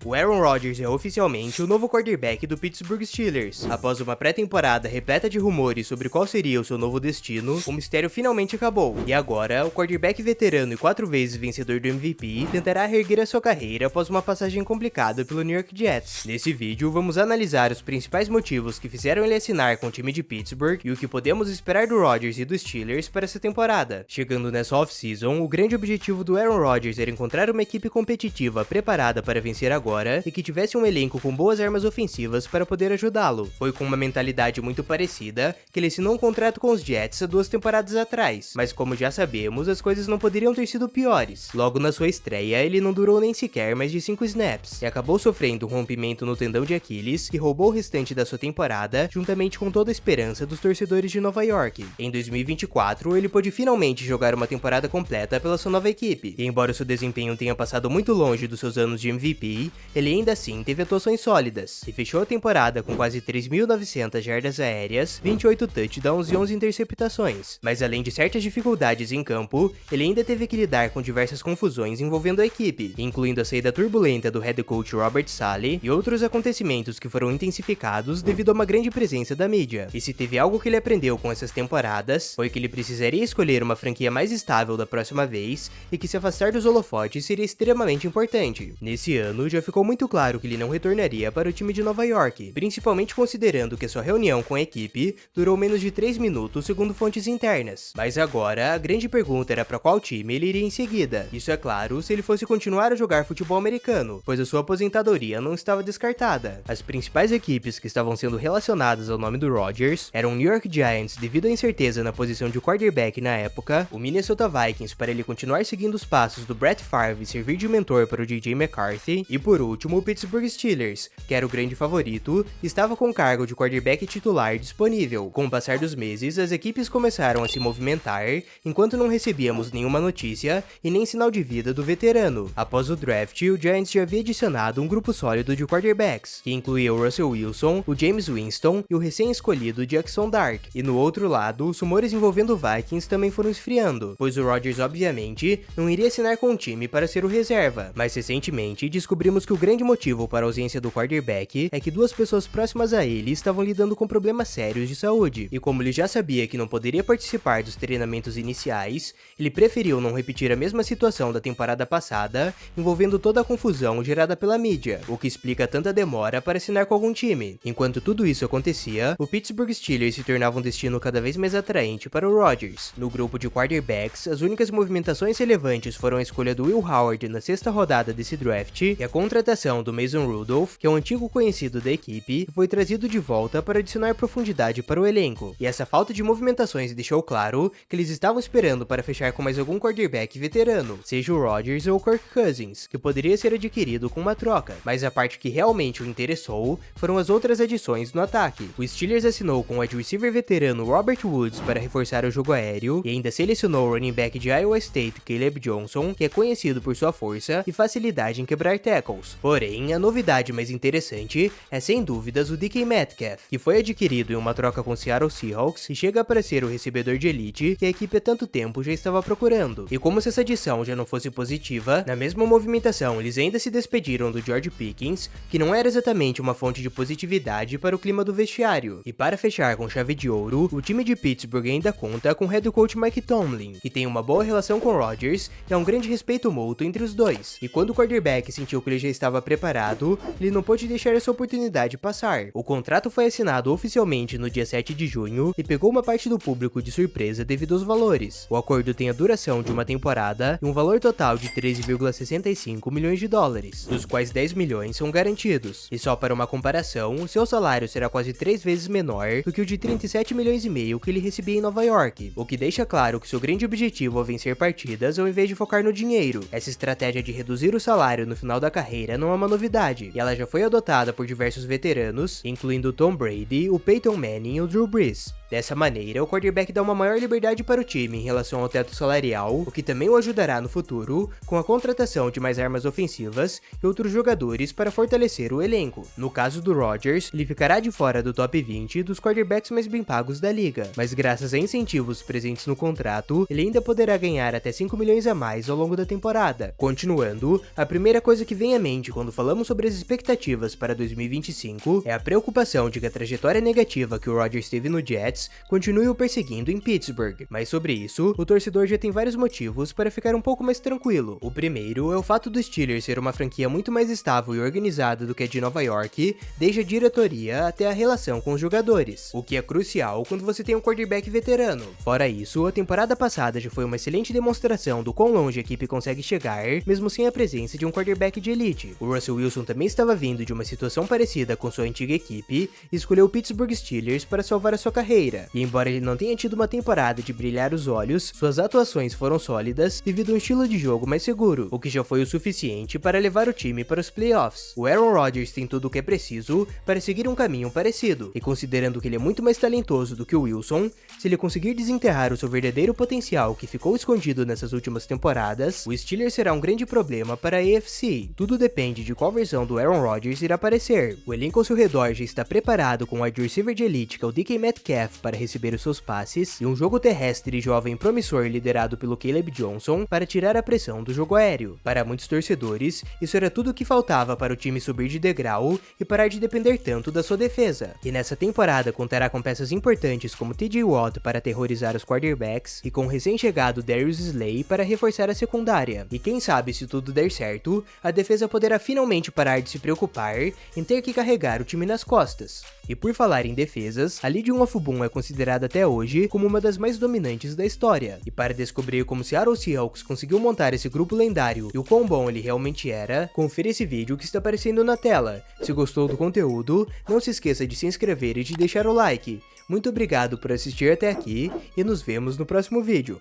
O Aaron Rodgers é oficialmente o novo quarterback do Pittsburgh Steelers. Após uma pré-temporada repleta de rumores sobre qual seria o seu novo destino, o mistério finalmente acabou. E agora, o quarterback veterano e 4 vezes vencedor do MVP tentará reerguer a sua carreira após uma passagem complicada pelo New York Jets. Nesse vídeo, vamos analisar os principais motivos que fizeram ele assinar com o time de Pittsburgh e o que podemos esperar do Rodgers e dos Steelers para essa temporada. Chegando nessa off-season, o grande objetivo do Aaron Rodgers era encontrar uma equipe competitiva preparada para vencer agora e que tivesse um elenco com boas armas ofensivas para poder ajudá-lo. Foi com uma mentalidade muito parecida que ele assinou um contrato com os Jets há 2 temporadas atrás, mas como já sabemos, as coisas não poderiam ter sido piores. Logo na sua estreia, ele não durou nem sequer mais de 5 snaps, e acabou sofrendo um rompimento no tendão de Aquiles, que roubou o restante da sua temporada, juntamente com toda a esperança dos torcedores de Nova York. Em 2024, ele pôde finalmente jogar uma temporada completa pela sua nova equipe, e embora o seu desempenho tenha passado muito longe dos seus anos de MVP, ele ainda assim teve atuações sólidas, e fechou a temporada com quase 3.900 jardas aéreas, 28 touchdowns e 11 interceptações. Mas além de certas dificuldades em campo, ele ainda teve que lidar com diversas confusões envolvendo a equipe, incluindo a saída turbulenta do head coach Robert Saleh e outros acontecimentos que foram intensificados devido a uma grande presença da mídia. E se teve algo que ele aprendeu com essas temporadas, foi que ele precisaria escolher uma franquia mais estável da próxima vez e que se afastar dos holofotes seria extremamente importante. Nesse ano, já ficou muito claro que ele não retornaria para o time de Nova York, principalmente considerando que sua reunião com a equipe durou menos de 3 minutos segundo fontes internas. Mas agora, a grande pergunta era para qual time ele iria em seguida. Isso é claro, se ele fosse continuar a jogar futebol americano, pois a sua aposentadoria não estava descartada. As principais equipes que estavam sendo relacionadas ao nome do Rodgers eram o New York Giants devido à incerteza na posição de quarterback na época, o Minnesota Vikings para ele continuar seguindo os passos do Brett Favre e servir de mentor para o DJ McCarthy, e por último o Pittsburgh Steelers, que era o grande favorito, estava com o cargo de quarterback titular disponível. Com o passar dos meses, as equipes começaram a se movimentar, enquanto não recebíamos nenhuma notícia e nem sinal de vida do veterano. Após o draft, o Giants já havia adicionado um grupo sólido de quarterbacks, que incluía o Russell Wilson, o James Winston e o recém-escolhido Jackson Dart. E no outro lado, os rumores envolvendo o Vikings também foram esfriando, pois o Rodgers obviamente não iria assinar com o time para ser o reserva. Mas recentemente, descobrimos que o grande motivo para a ausência do quarterback é que 2 pessoas próximas a ele estavam lidando com problemas sérios de saúde, e como ele já sabia que não poderia participar dos treinamentos iniciais, ele preferiu não repetir a mesma situação da temporada passada, envolvendo toda a confusão gerada pela mídia, o que explica tanta demora para assinar com algum time. Enquanto tudo isso acontecia, o Pittsburgh Steelers se tornava um destino cada vez mais atraente para o Rodgers. No grupo de quarterbacks, as únicas movimentações relevantes foram a escolha do Will Howard na 6ª rodada desse draft e a contratação do Mason Rudolph, que é um antigo conhecido da equipe, foi trazido de volta para adicionar profundidade para o elenco. E essa falta de movimentações deixou claro que eles estavam esperando para fechar com mais algum quarterback veterano, seja o Rodgers ou o Kirk Cousins, que poderia ser adquirido com uma troca. Mas a parte que realmente o interessou foram as outras adições no ataque. O Steelers assinou com o wide receiver veterano Robert Woods para reforçar o jogo aéreo e ainda selecionou o running back de Iowa State Caleb Johnson, que é conhecido por sua força e facilidade em quebrar tackles. Porém, a novidade mais interessante é sem dúvidas o DK Metcalf, que foi adquirido em uma troca com o Seattle Seahawks e chega para ser o recebedor de elite que a equipe há tanto tempo já estava procurando. E como se essa adição já não fosse positiva, na mesma movimentação eles ainda se despediram do George Pickens, que não era exatamente uma fonte de positividade para o clima do vestiário. E para fechar com chave de ouro, o time de Pittsburgh ainda conta com o head coach Mike Tomlin, que tem uma boa relação com Rodgers e há um grande respeito mútuo entre os dois. E quando o quarterback sentiu que ele já estava preparado, ele não pôde deixar essa oportunidade passar. O contrato foi assinado oficialmente no dia 7 de junho e pegou uma parte do público de surpresa devido aos valores. O acordo tem a duração de uma temporada e um valor total de 13,65 milhões de dólares, dos quais 10 milhões são garantidos. E só para uma comparação, o seu salário será quase 3 vezes menor do que o de 37 milhões e meio que ele recebia em Nova York, o que deixa claro que seu grande objetivo é vencer partidas ao invés de focar no dinheiro. Essa estratégia de reduzir o salário no final da carreira não é uma novidade, e ela já foi adotada por diversos veteranos, incluindo o Tom Brady, o Peyton Manning e o Drew Brees. Dessa maneira, o quarterback dá uma maior liberdade para o time em relação ao teto salarial, o que também o ajudará no futuro com a contratação de mais armas ofensivas e outros jogadores para fortalecer o elenco. No caso do Rodgers, ele ficará de fora do top 20 dos quarterbacks mais bem pagos da liga, mas graças a incentivos presentes no contrato, ele ainda poderá ganhar até 5 milhões a mais ao longo da temporada. Continuando, a primeira coisa que vem à mente quando falamos sobre as expectativas para 2025 é a preocupação de que a trajetória negativa que o Rodgers teve no Jets continue o perseguindo em Pittsburgh. Mas sobre isso, o torcedor já tem vários motivos para ficar um pouco mais tranquilo. O primeiro é o fato do Steelers ser uma franquia muito mais estável e organizada do que a de Nova York, desde a diretoria até a relação com os jogadores, o que é crucial quando você tem um quarterback veterano. Fora isso, a temporada passada já foi uma excelente demonstração do quão longe a equipe consegue chegar, mesmo sem a presença de um quarterback de elite. O Russell Wilson também estava vindo de uma situação parecida com sua antiga equipe e escolheu o Pittsburgh Steelers para salvar a sua carreira. E embora ele não tenha tido uma temporada de brilhar os olhos, suas atuações foram sólidas devido a um estilo de jogo mais seguro, o que já foi o suficiente para levar o time para os playoffs. O Aaron Rodgers tem tudo o que é preciso para seguir um caminho parecido, e considerando que ele é muito mais talentoso do que o Wilson, se ele conseguir desenterrar o seu verdadeiro potencial que ficou escondido nessas últimas temporadas, o Steelers será um grande problema para a AFC. Tudo depende de qual versão do Aaron Rodgers irá aparecer. O elenco ao seu redor já está preparado com um wide receiver de elite que é o DK Metcalf para receber os seus passes, e um jogo terrestre jovem promissor liderado pelo Caleb Johnson para tirar a pressão do jogo aéreo. Para muitos torcedores, isso era tudo o que faltava para o time subir de degrau e parar de depender tanto da sua defesa. E nessa temporada contará com peças importantes como TJ Watt para aterrorizar os quarterbacks e com o recém-chegado Darius Slay para reforçar a secundária. E quem sabe, se tudo der certo, a defesa poderá finalmente parar de se preocupar em ter que carregar o time nas costas. E por falar em defesas, a Legion of Boom é considerada até hoje como uma das mais dominantes da história. E para descobrir como Seattle Seahawks conseguiu montar esse grupo lendário e o quão bom ele realmente era, confira esse vídeo que está aparecendo na tela. Se gostou do conteúdo, não se esqueça de se inscrever e de deixar o like. Muito obrigado por assistir até aqui e nos vemos no próximo vídeo.